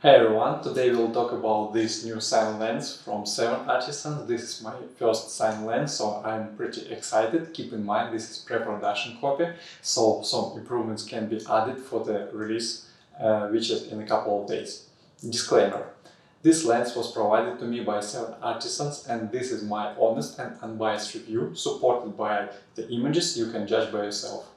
Hey everyone, today we'll talk about this new Cine lens from 7Artisans. This is my first Cine lens, so I'm pretty excited. Keep in mind this is pre-production copy, so some improvements can be added for the release, which is in a couple of days. Disclaimer: this lens was provided to me by 7Artisans and this is my honest and unbiased review, supported by the images you can judge by yourself.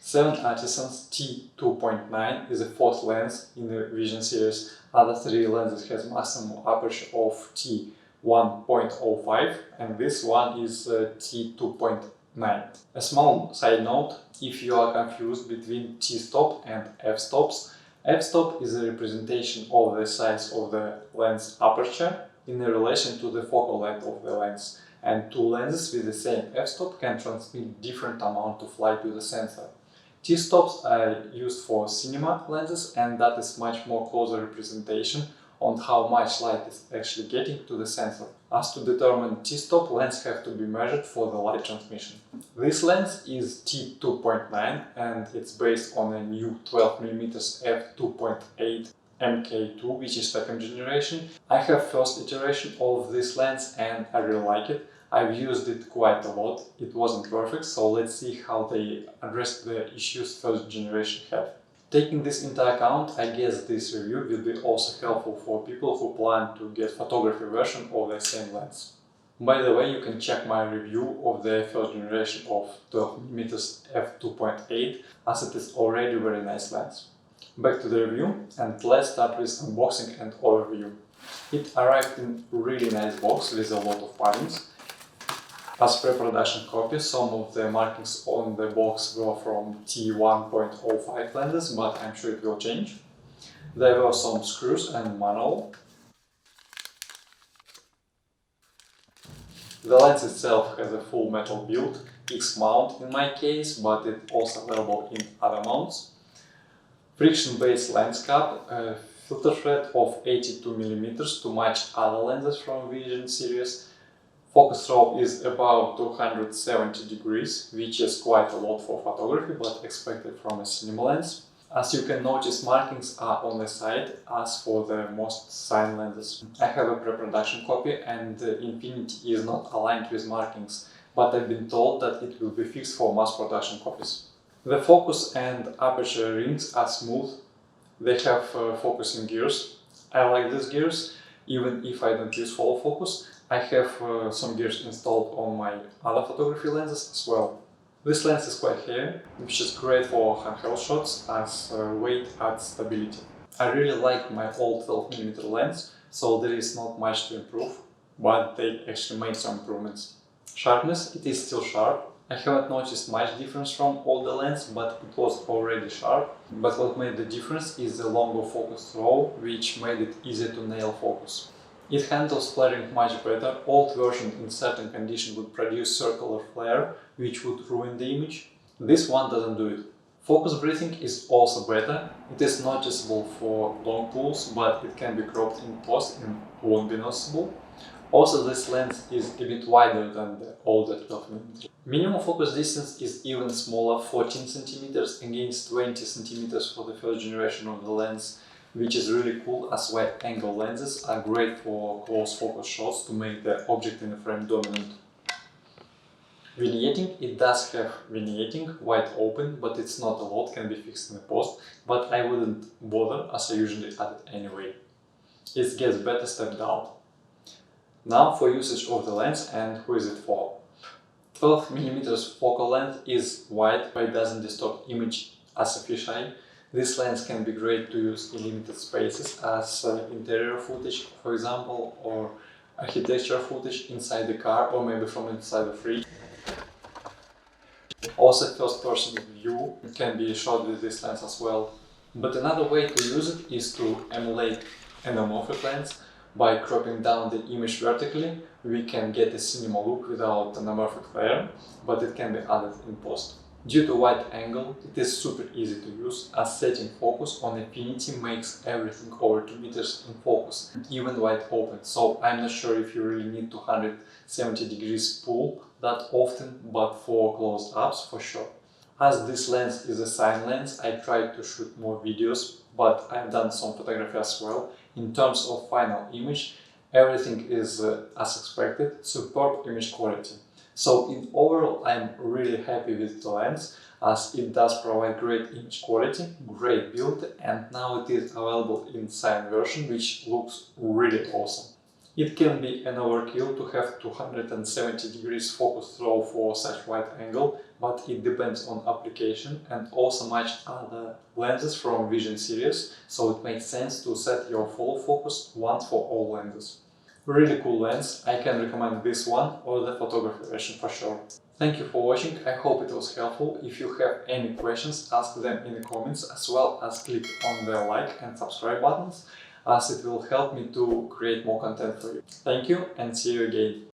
7Artisans T2.9 is a fourth lens in the Vision series. Other three lenses has maximum aperture of T1.05 and this one is T2.9. A small side note: if you are confused between TStop and FStops, FStop is a representation of the size of the lens aperture in relation to the focal length of the lens, and two lenses with the same f-stop can transmit different amount of light to the sensor. T-stops are used for cinema lenses, and that is much more closer representation on how much light is actually getting to the sensor. As to determine T-stop, lenses have to be measured for the light transmission. This lens is T2.9 and it's based on a new 12mm f2.8 MK2, which is second generation. I have first iteration of this lens and I really like it. I've used it quite a lot. It wasn't perfect, so let's see how they addressed the issues first generation had. Taking this into account, I guess this review will be also helpful for people who plan to get photography version of the same lens. By the way, you can check my review of the first generation of 12mm f2.8, as it is already a very nice lens. Back to the review, and let's start with unboxing and overview. It arrived in a really nice box with a lot of markings. As pre-production copy, some of the markings on the box were from T1.05 lenses, but I'm sure it will change. There were some screws and manual. The lens itself has a full metal build, X mount in my case, but it's also available in other mounts. Friction-based lens cap, a filter thread of 82mm to match other lenses from Vision series. Focus throw is about 270 degrees, which is quite a lot for photography, but expected from a cinema lens. As you can notice, markings are on the side, as for the most Cine lenses. I have a pre-production copy and Infinity is not aligned with markings, but I've been told that it will be fixed for mass production copies. The focus and aperture rings are smooth. They have focusing gears. I like these gears, even if I don't use follow focus. I have some gears installed on my other photography lenses as well. This lens is quite heavy, which is great for handheld shots as weight adds stability. I really like my old 12mm lens, so there is not much to improve, but they actually made some improvements. Sharpness, it is still sharp. I haven't noticed much difference from older lens, but it was already sharp. But what made the difference is the longer focus throw, which made it easier to nail focus. It handles flaring much better. Old version in certain conditions would produce circular flare, which would ruin the image. This one doesn't do it. Focus breathing is also better. It is noticeable for long pulls, but it can be cropped in post and won't be noticeable. Also, this lens is a bit wider than the older 12mm. Minimum focus distance is even smaller, 14 cm against 20 cm for the first generation of the lens, which is really cool, as wide-angle lenses are great for close focus shots to make the object in the frame dominant. Vignetting, it does have vignetting, wide open, but it's not a lot, can be fixed in the post, but I wouldn't bother as I usually add it anyway. It gets better stepped out. Now for usage of the lens and who is it for. 12mm focal length is wide but it doesn't distort image as a fisheye. This lens can be great to use in limited spaces as interior footage, for example, or architecture footage inside the car or maybe from inside the fridge. Also, first-person view can be shot with this lens as well. But another way to use it is to emulate an anamorphic lens. By cropping down the image vertically, we can get a cinema look without an anamorphic flare, but it can be added in post. Due to wide angle, it is super easy to use, as setting focus on infinity makes everything over 2 meters in focus, even wide open, so I'm not sure if you really need 270 degrees pull that often, but for close-ups for sure. As this lens is a Cine lens, I tried to shoot more videos, but I've done some photography as well. In terms of final image, everything is as expected, superb image quality. So in overall, I'm really happy with the lens, as it does provide great image quality, great build, and now it is available in Cine version, which looks really awesome. It can be an overkill to have 270 degrees focus throw for such wide angle, but it depends on application and also match other lenses from Vision series, so it makes sense to set your follow focus once for all lenses. Really cool lens, I can recommend this one or the photography version for sure. Thank you for watching, I hope it was helpful. If you have any questions, ask them in the comments, as well as click on the like and subscribe buttons, as it will help me to create more content for you. Thank you and see you again.